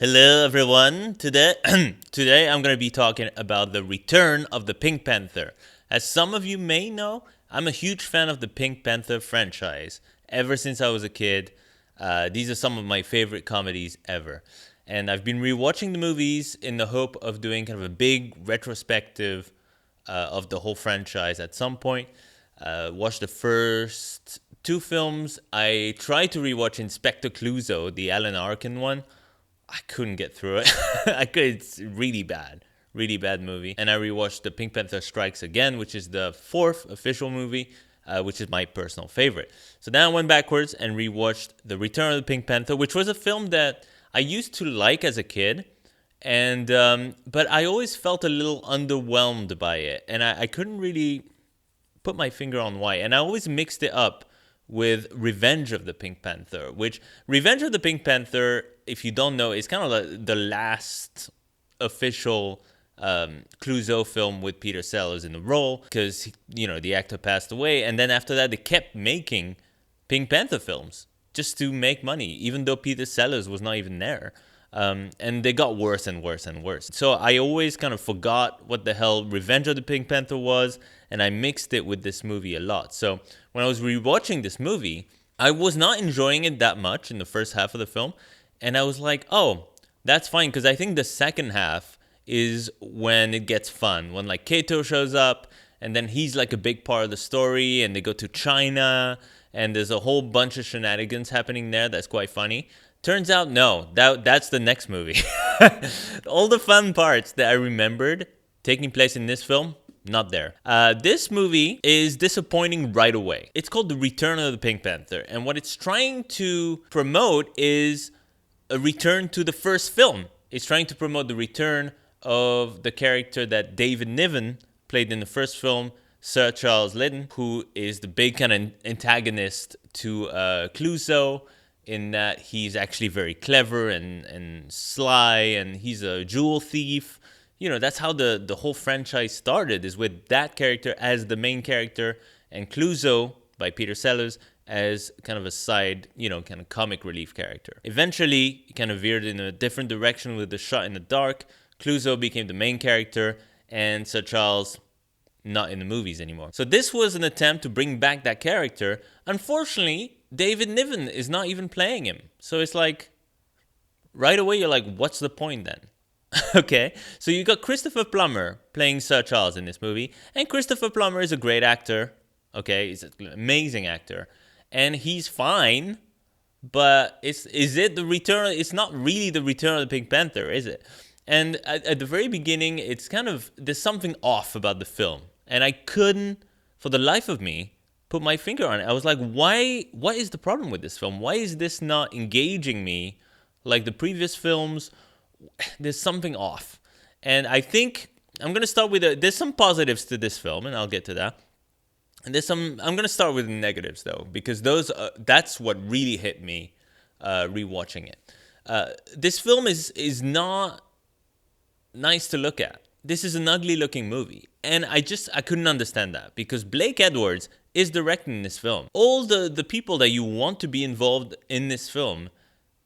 Hello, everyone. Today I'm going to be talking about the return of the Pink Panther. As some of you may know, I'm a huge fan of the Pink Panther franchise. Ever since I was a kid, these are some of my favorite comedies ever. And I've been rewatching the movies in the hope of doing kind of a big retrospective of the whole franchise at some point. Watched the first two films. I tried to rewatch Inspector Clouseau, the Alan Arkin one. I couldn't get through it. I could. It's really bad movie. And I rewatched the Pink Panther Strikes Again, which is the fourth official movie, which is my personal favorite. So then I went backwards and rewatched The Return of the Pink Panther, which was a film that I used to like as a kid, and but I always felt a little underwhelmed by it, and I couldn't really put my finger on why. And I always mixed it up with Revenge of the Pink Panther, which Revenge of the Pink Panther, if you don't know, is kind of like the last official Clouseau film with Peter Sellers in the role, because the actor passed away, and then after that they kept making Pink Panther films just to make money, even though Peter Sellers was not even there. And they got worse and worse and worse. So I always kind of forgot what the hell Revenge of the Pink Panther was, and I mixed it with this movie a lot. So when I was rewatching this movie, I was not enjoying it that much in the first half of the film, and I was like, oh, that's fine, because I think the second half is when it gets fun, when like Kato shows up, and then he's like a big part of the story, and they go to China, and there's a whole bunch of shenanigans happening there that's quite funny. Turns out, no, that's the next movie. All the fun parts that I remembered taking place in this film, not there. This movie is disappointing right away. It's called The Return of the Pink Panther, and what it's trying to promote is a return to the first film. It's trying to promote the return of the character that David Niven played in the first film, Sir Charles Lydon, who is the big kind of antagonist to Clouseau, in that he's actually very clever and sly, and he's a jewel thief. That's how the whole franchise started, is with that character as the main character, and Clouseau, by Peter Sellers, as kind of a side, kind of comic relief character. Eventually, he kind of veered in a different direction with The Shot in the Dark. Clouseau became the main character, and Sir Charles not in the movies anymore. So this was an attempt to bring back that character. Unfortunately, David Niven is not even playing him. So it's like, right away you're like, what's the point then? Okay, so you got Christopher Plummer playing Sir Charles in this movie, and Christopher Plummer is a great actor. Okay, he's an amazing actor, and he's fine. But is it the return? It's not really the return of the Pink Panther, is it? And at the very beginning, it's kind of, there's something off about the film, and I couldn't, for the life of me, put my finger on it. I was like, why? What is the problem with this film? Why is this not engaging me like the previous films? There's something off. And I think I'm going to start with, there's some positives to this film, and I'll get to that. And I'm going to start with the negatives, though, because that's what really hit me rewatching it. This film is not nice to look at. This is an ugly looking movie. And I couldn't understand that, because Blake Edwards is directing this film. All the people that you want to be involved in this film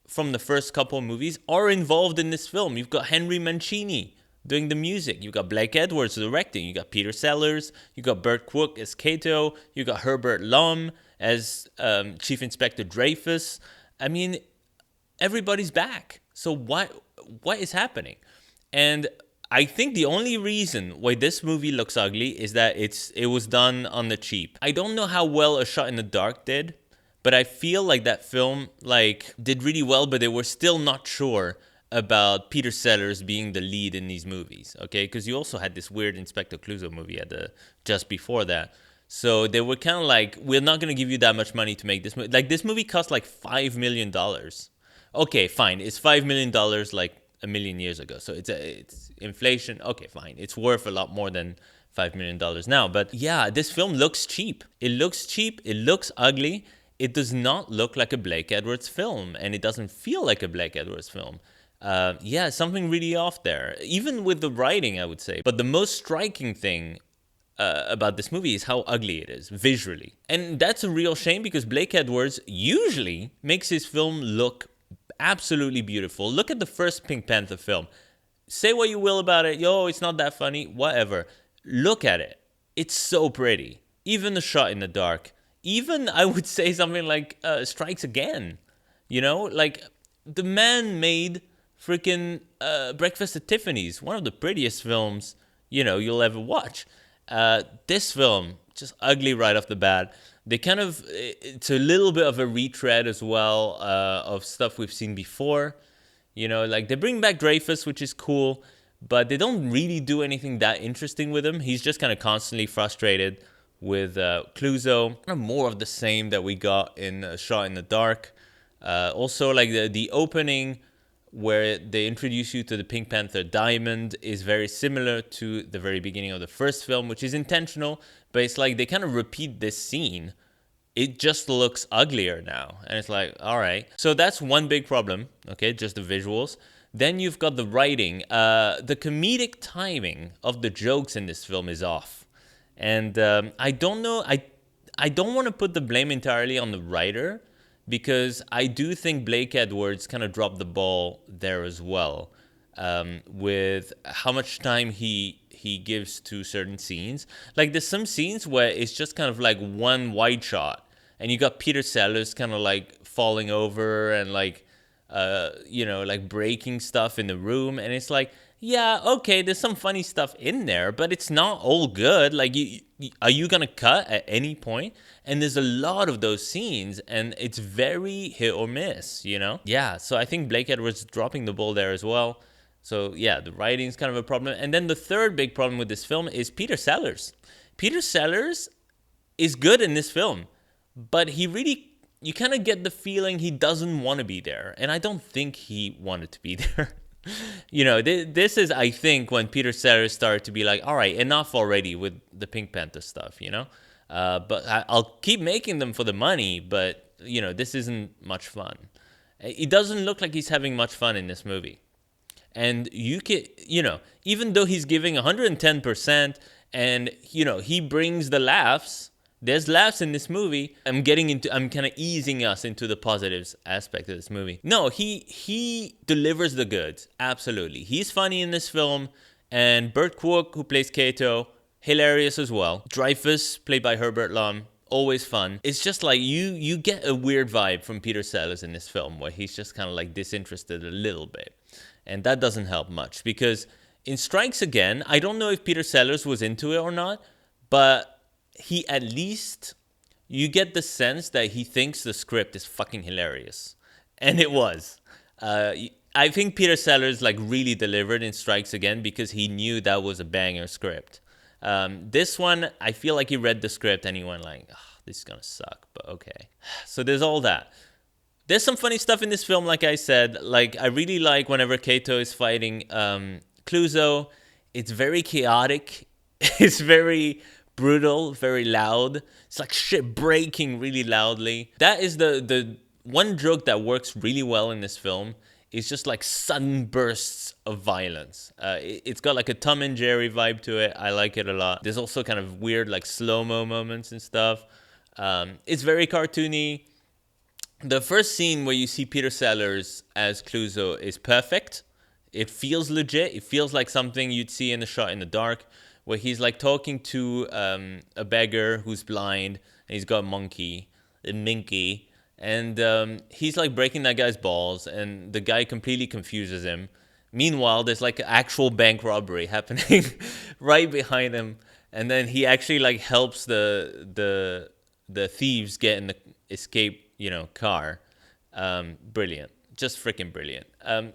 from the first couple of movies are involved in this film. You've got Henry Mancini doing the music. You got Blake Edwards directing. You got Peter Sellers. You got Burt Kwok as Kato. You got Herbert Lom as Chief Inspector Dreyfus. I mean, everybody's back. So what is happening? And I think the only reason why this movie looks ugly is that it was done on the cheap. I don't know how well A Shot in the Dark did, but I feel like that film did really well, but they were still not sure about Peter Sellers being the lead in these movies, okay? Because you also had this weird Inspector Clouseau movie just before that. So they were kind of like, we're not going to give you that much money to make this movie. Like, this movie cost like $5 million. Okay, fine. It's $5 million like a million years ago. So it's inflation. Okay, fine. It's worth a lot more than $5 million now. But yeah, this film looks cheap. It looks cheap. It looks ugly. It does not look like a Blake Edwards film, and it doesn't feel like a Blake Edwards film. Something really off there. Even with the writing, I would say. But the most striking thing about this movie is how ugly it is, visually. And that's a real shame, because Blake Edwards usually makes his film look absolutely beautiful. Look at the first Pink Panther film. Say what you will about it. Yo, it's not that funny. Whatever. Look at it. It's so pretty. Even the shot in the dark. Even, I would say, something like Strikes Again. You know? Like, the man made freaking Breakfast at Tiffany's. One of the prettiest films, you'll ever watch. This film, just ugly right off the bat. They kind of, it's a little bit of a retread as well of stuff we've seen before. Like they bring back Dreyfus, which is cool, but they don't really do anything that interesting with him. He's just kind of constantly frustrated with Clouseau. Kind of more of the same that we got in A Shot in the Dark. Also, like the opening where they introduce you to the Pink Panther diamond is very similar to the very beginning of the first film, which is intentional, but it's like they kind of repeat this scene. It just looks uglier now. And it's like, all right. So that's one big problem, okay, just the visuals. Then you've got the writing. The comedic timing of the jokes in this film is off. And I don't know, I don't want to put the blame entirely on the writer, because I do think Blake Edwards kind of dropped the ball there as well, with how much time he gives to certain scenes. Like there's some scenes where it's just kind of like one wide shot, and you got Peter Sellers kind of like falling over and like, like breaking stuff in the room, and it's like, yeah, okay, there's some funny stuff in there, but it's not all good. Like, are you gonna cut at any point? And there's a lot of those scenes, and it's very hit or miss, Yeah, so I think Blake Edwards dropping the ball there as well. So, yeah, the writing's kind of a problem. And then the third big problem with this film is Peter Sellers. Peter Sellers is good in this film, but you kind of get the feeling he doesn't want to be there. And I don't think he wanted to be there. This is, I think, when Peter Sellers started to be like, all right, enough already with the Pink Panther stuff, But I'll keep making them for the money, but, this isn't much fun. It doesn't look like he's having much fun in this movie. And you can, even though he's giving 110% and, he brings the laughs, there's laughs in this movie. I'm kind of easing us into the positives aspect of this movie. No, he delivers the goods. Absolutely. He's funny in this film. And Burt Kwok, who plays Kato, hilarious as well. Dreyfus, played by Herbert Lom, always fun. It's just like you get a weird vibe from Peter Sellers in this film, where he's just kind of like disinterested a little bit. And that doesn't help much, because in Strikes Again, I don't know if Peter Sellers was into it or not, but he at least, you get the sense that he thinks the script is fucking hilarious. And it was. I think Peter Sellers like really delivered in Strikes Again, because he knew that was a banger script. This one, I feel like he read the script and he went like, oh, this is gonna suck, but okay. So there's all that. There's some funny stuff in this film, like I said. Like, I really like whenever Kato is fighting Clouseau. It's very chaotic. It's very brutal, very loud. It's like shit breaking really loudly. That is the one joke that works really well in this film. It's just like sudden bursts of violence. It's got like a Tom and Jerry vibe to it. I like it a lot. There's also kind of weird like slow-mo moments and stuff. It's very cartoony. The first scene where you see Peter Sellers as Clouseau is perfect. It feels legit. It feels like something you'd see in A Shot in the Dark, where he's like talking to a beggar who's blind, and he's got a minky, and he's like breaking that guy's balls, and the guy completely confuses him. Meanwhile, there's like actual bank robbery happening right behind him, and then he actually like helps the thieves get in the escape, car. Brilliant. Just freaking brilliant.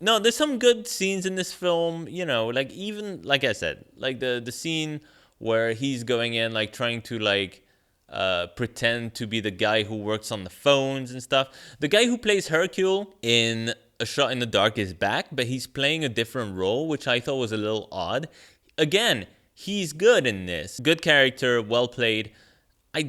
No, there's some good scenes in this film, like even, like I said, like the scene where he's going in, like trying to like pretend to be the guy who works on the phones and stuff. The guy who plays Hercule in A Shot in the Dark is back, but he's playing a different role, which I thought was a little odd. Again, he's good in this. Good character, well played.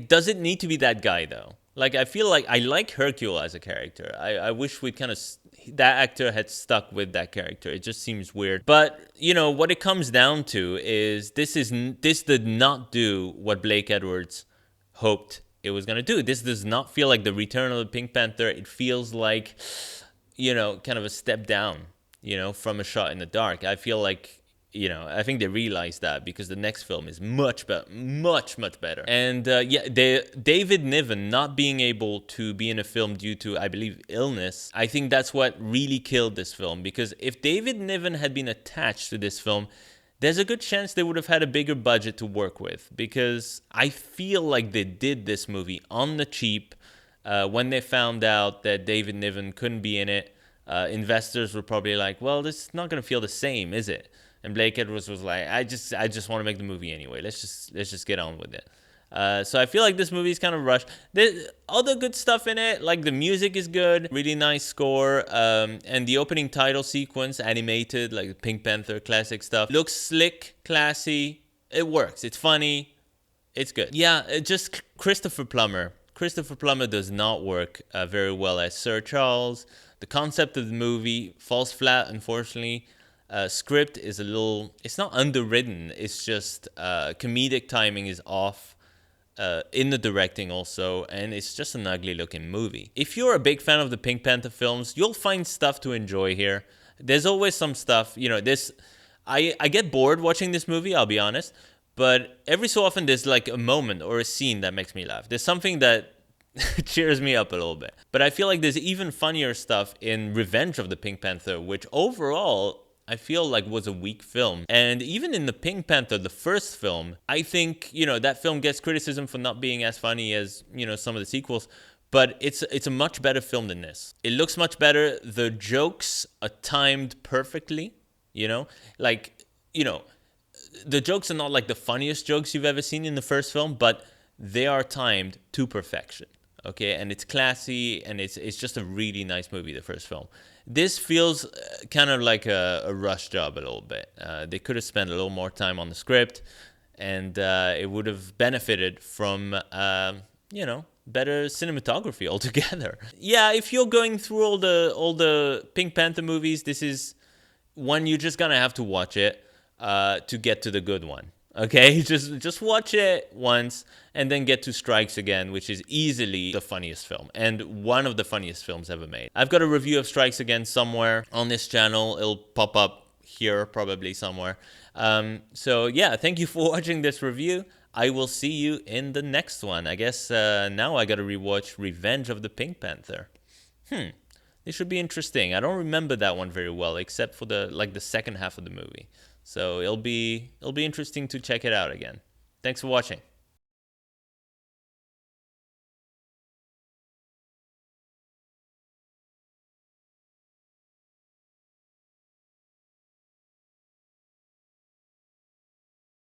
Does it need to be that guy, though? Like, I feel like I like Hercule as a character. I wish that actor had stuck with that character. It just seems weird. But, what it comes down to is this did not do what Blake Edwards hoped it was going to do. This does not feel like the return of the Pink Panther. It feels like, kind of a step down, from A Shot in the Dark. I feel like, I think they realized that because the next film is much better, much, much better. And David Niven not being able to be in a film due to, I believe, illness, I think that's what really killed this film. Because if David Niven had been attached to this film, there's a good chance they would have had a bigger budget to work with. Because I feel like they did this movie on the cheap. When they found out that David Niven couldn't be in it, investors were probably like, well, this is not going to feel the same, is it? And Blake Edwards was like, I just want to make the movie anyway. Let's just get on with it. So I feel like this movie is kind of rushed. There's other good stuff in it, like the music is good, really nice score, and the opening title sequence, animated, like the Pink Panther classic stuff, looks slick, classy. It works. It's funny. It's good. Yeah, just Christopher Plummer. Christopher Plummer does not work very well as Sir Charles. The concept of the movie falls flat, unfortunately. Script is it's not underwritten. It's just comedic timing is off in the directing also, and it's just an ugly looking movie. If you're a big fan of the Pink Panther films, you'll find stuff to enjoy here. There's always some stuff, I get bored watching this movie, I'll be honest, but every so often there's like a moment or a scene that makes me laugh. There's something that cheers me up a little bit. But I feel like there's even funnier stuff in Revenge of the Pink Panther, which overall I feel like was a weak film. And even in the Pink Panther, the first film, I think, that film gets criticism for not being as funny as, some of the sequels. But it's a much better film than this. It looks much better. The jokes are timed perfectly, Like, the jokes are not like the funniest jokes you've ever seen in the first film, but they are timed to perfection. Okay, and it's classy, and it's just a really nice movie, the first film. This feels kind of like a rush job a little bit. They could have spent a little more time on the script, and it would have benefited from, better cinematography altogether. Yeah, if you're going through all the Pink Panther movies, this is one you're just gonna have to watch it to get to the good one. Okay, just watch it once and then get to Strikes Again, which is easily the funniest film and one of the funniest films ever made. I've got a review of Strikes Again somewhere on this channel. It'll pop up here probably somewhere. So yeah, thank you for watching this review. I will see you in the next one. I guess now I gotta rewatch Revenge of the Pink Panther. This should be interesting. I don't remember that one very well, except for the second half of the movie. So it'll be interesting to check it out again. Thanks for watching.